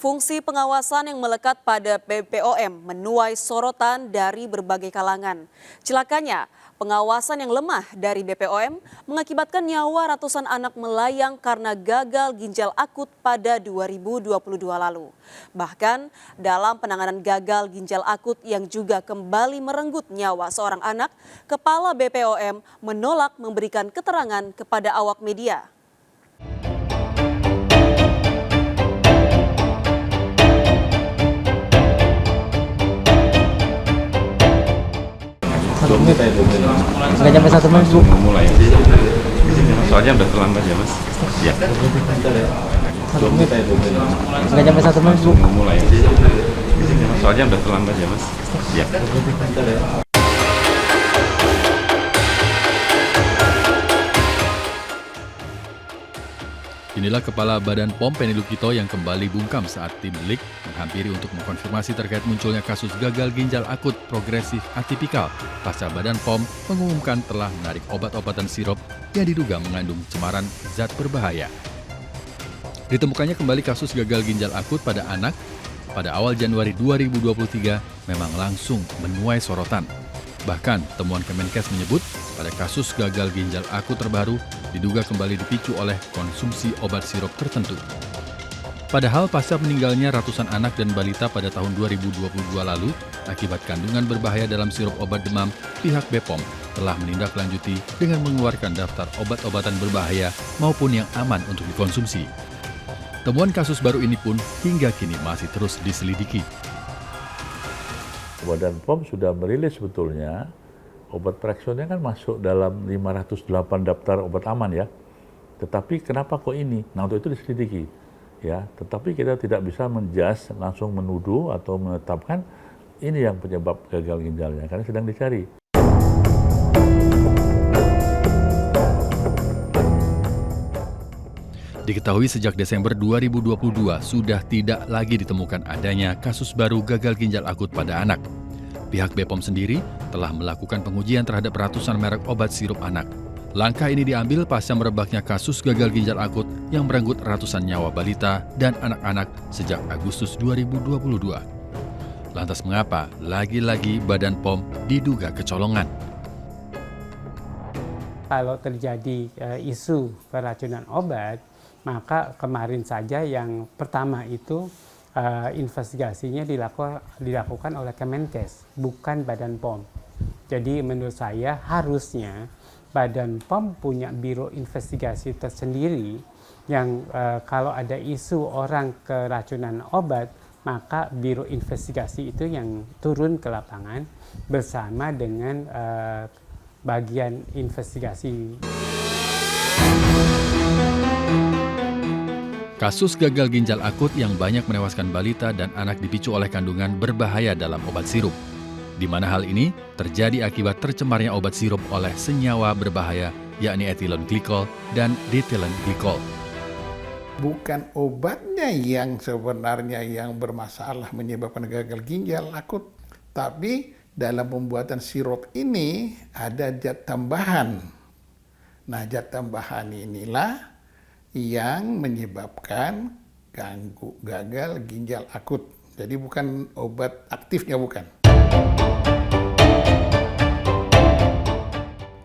Fungsi pengawasan yang melekat pada BPOM menuai sorotan dari berbagai kalangan. Celakanya, pengawasan yang lemah dari BPOM mengakibatkan nyawa ratusan anak melayang karena gagal ginjal akut pada 2022 lalu. Bahkan, dalam penanganan gagal ginjal akut yang juga kembali merenggut nyawa seorang anak, Kepala BPOM menolak memberikan keterangan kepada awak media. Nggak sampai 1 menit, Bu. Mulai. Soalnya udah terlambat ya, Mas. Ya. 1 menit. Nggak sampai 1 menit, Bu. Mulai. Soalnya udah terlambat ya, Mas. Ya. Inilah Kepala Badan POM Penny Lukito yang kembali bungkam saat tim delik menghampiri untuk mengkonfirmasi terkait munculnya kasus gagal ginjal akut progresif atipikal pasca Badan POM mengumumkan telah menarik obat-obatan sirup yang diduga mengandung cemaran zat berbahaya. Ditemukannya kembali kasus gagal ginjal akut pada anak pada awal Januari 2023 memang langsung menuai sorotan. Bahkan temuan Kemenkes menyebut pada kasus gagal ginjal akut terbaru diduga kembali dipicu oleh konsumsi obat sirup tertentu. Padahal pasca meninggalnya ratusan anak dan balita pada tahun 2022 lalu akibat kandungan berbahaya dalam sirup obat demam, pihak BPOM telah menindaklanjuti dengan mengeluarkan daftar obat-obatan berbahaya maupun yang aman untuk dikonsumsi. Temuan kasus baru ini pun hingga kini masih terus diselidiki. Badan POM sudah merilis sebetulnya obat Traxonnya kan masuk dalam 508 daftar obat aman ya. Tetapi kenapa kok ini? Nah untuk itu diselidiki ya. Tetapi kita tidak bisa menjudge langsung menuduh atau menetapkan ini yang penyebab gagal ginjalnya karena sedang dicari. Diketahui sejak Desember 2022 sudah tidak lagi ditemukan adanya kasus baru gagal ginjal akut pada anak. Pihak BPOM sendiri telah melakukan pengujian terhadap ratusan merek obat sirup anak. Langkah ini diambil pasca merebaknya kasus gagal ginjal akut yang merenggut ratusan nyawa balita dan anak-anak sejak Agustus 2022. Lantas mengapa lagi-lagi Badan POM diduga kecolongan? Kalau terjadi isu keracunan obat, maka kemarin saja yang pertama itu investigasinya dilakukan oleh Kemenkes, bukan Badan POM. Jadi menurut saya harusnya Badan POM punya biro investigasi tersendiri yang kalau ada isu orang keracunan obat, maka biro investigasi itu yang turun ke lapangan bersama dengan bagian investigasi. Kasus gagal ginjal akut yang banyak menewaskan balita dan anak dipicu oleh kandungan berbahaya dalam obat sirup. Di mana hal ini terjadi akibat tercemarnya obat sirup oleh senyawa berbahaya yakni ethylene glycol dan diethylene glycol. Bukan obatnya yang sebenarnya yang bermasalah menyebabkan gagal ginjal akut, tapi dalam pembuatan sirup ini ada zat tambahan. Nah, zat tambahan inilah yang menyebabkan gagal ginjal akut. Jadi bukan obat aktifnya, bukan.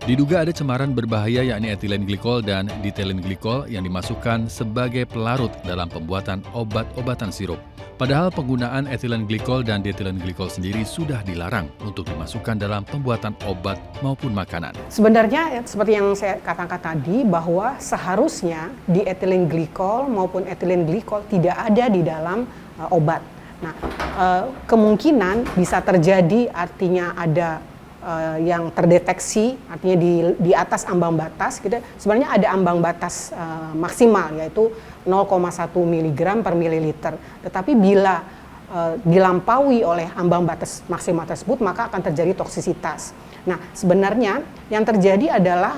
Diduga ada cemaran berbahaya yakni ethylene glycol dan diethylene glycol yang dimasukkan sebagai pelarut dalam pembuatan obat-obatan sirup. Padahal penggunaan ethylene glycol dan diethylene glycol sendiri sudah dilarang untuk dimasukkan dalam pembuatan obat maupun makanan. Sebenarnya seperti yang saya katakan tadi bahwa seharusnya diethylene glycol maupun ethylene glycol tidak ada di dalam obat. Nah, kemungkinan bisa terjadi artinya ada yang terdeteksi artinya di atas ambang batas gitu. Sebenarnya ada ambang batas maksimal yaitu 0,1 mg per mililiter. Tetapi bila dilampaui oleh ambang batas maksimal tersebut maka akan terjadi toksisitas. Nah, sebenarnya yang terjadi adalah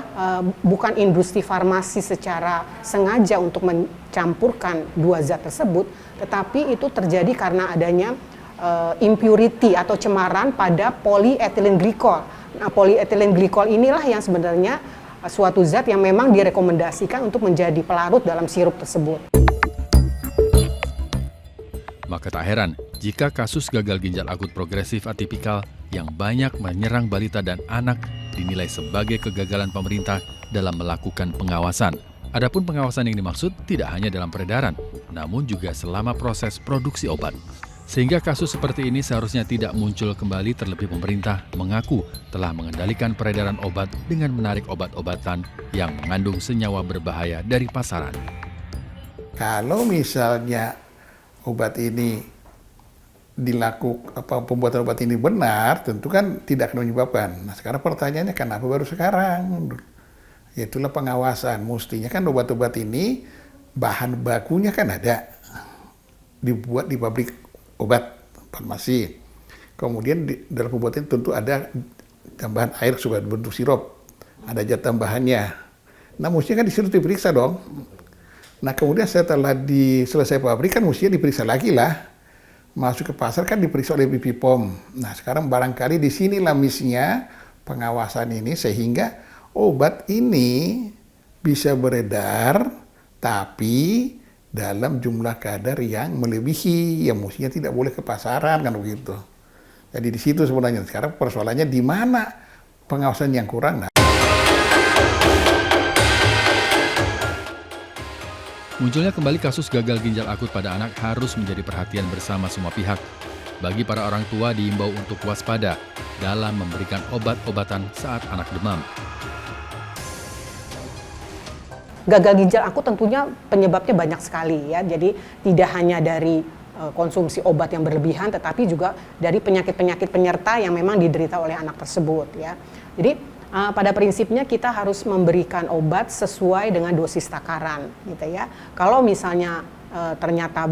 bukan industri farmasi secara sengaja untuk mencampurkan dua zat tersebut, tetapi itu terjadi karena adanya impurity atau cemaran pada polyethylene glycol. Nah, polyethylene glycol inilah yang sebenarnya suatu zat yang memang direkomendasikan untuk menjadi pelarut dalam sirup tersebut. Maka tak heran jika kasus gagal ginjal akut progresif atipikal yang banyak menyerang balita dan anak dinilai sebagai kegagalan pemerintah dalam melakukan pengawasan. Adapun pengawasan yang dimaksud tidak hanya dalam peredaran, namun juga selama proses produksi obat. Sehingga kasus seperti ini seharusnya tidak muncul kembali, terlebih pemerintah mengaku telah mengendalikan peredaran obat dengan menarik obat-obatan yang mengandung senyawa berbahaya dari pasaran. Kalau misalnya obat ini pembuatan obat ini benar, tentu kan tidak akan menyebabkan. Nah, sekarang pertanyaannya kenapa baru sekarang? Itulah pengawasan. Mestinya kan obat-obat ini bahan bakunya kan ada, dibuat di pabrik obat farmasi. Kemudian dalam pembuatan tentu ada tambahan air supaya bentuk sirup, ada zat tambahannya. Nah, mestinya kan disuruh diperiksa dong. Nah, kemudian setelah selesai pabrik kan mestinya diperiksa lagi lah. Masuk ke pasar kan diperiksa oleh BP POM. Nah, sekarang barangkali di sinilah misinya pengawasan ini, sehingga obat ini bisa beredar tapi dalam jumlah kadar yang melebihi, yang mestinya tidak boleh ke pasaran, kan begitu. Jadi di situ sebenarnya sekarang persoalannya di mana pengawasan yang kurang. Munculnya kembali kasus gagal ginjal akut pada anak harus menjadi perhatian bersama semua pihak. Bagi para orang tua diimbau untuk waspada dalam memberikan obat-obatan saat anak demam. Gagal ginjal akut tentunya penyebabnya banyak sekali ya. Jadi tidak hanya dari konsumsi obat yang berlebihan, tetapi juga dari penyakit-penyakit penyerta yang memang diderita oleh anak tersebut ya. Jadi pada prinsipnya kita harus memberikan obat sesuai dengan dosis takaran gitu ya. Kalau misalnya ternyata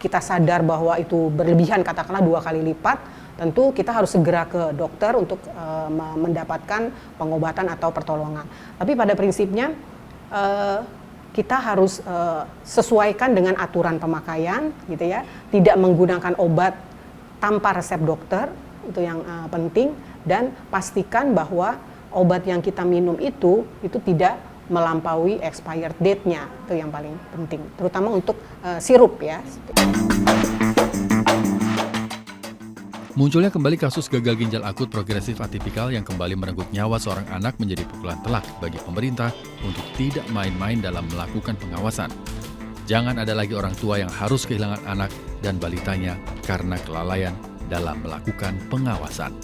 kita sadar bahwa itu berlebihan, katakanlah 2 kali lipat, tentu kita harus segera ke dokter untuk mendapatkan pengobatan atau pertolongan. Tapi pada prinsipnya kita harus sesuaikan dengan aturan pemakaian gitu ya. Tidak menggunakan obat tanpa resep dokter, itu yang penting, dan pastikan bahwa obat yang kita minum itu tidak melampaui expired date-nya, itu yang paling penting, terutama untuk sirup ya. Munculnya kembali kasus gagal ginjal akut progresif atipikal yang kembali merenggut nyawa seorang anak menjadi pukulan telak bagi pemerintah untuk tidak main-main dalam melakukan pengawasan. Jangan ada lagi orang tua yang harus kehilangan anak dan balitanya karena kelalaian dalam melakukan pengawasan.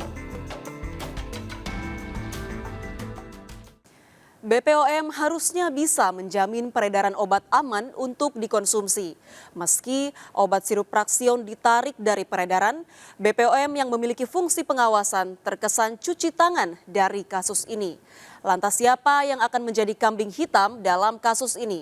BPOM harusnya bisa menjamin peredaran obat aman untuk dikonsumsi. Meski obat sirup Praxion ditarik dari peredaran, BPOM yang memiliki fungsi pengawasan terkesan cuci tangan dari kasus ini. Lantas siapa yang akan menjadi kambing hitam dalam kasus ini?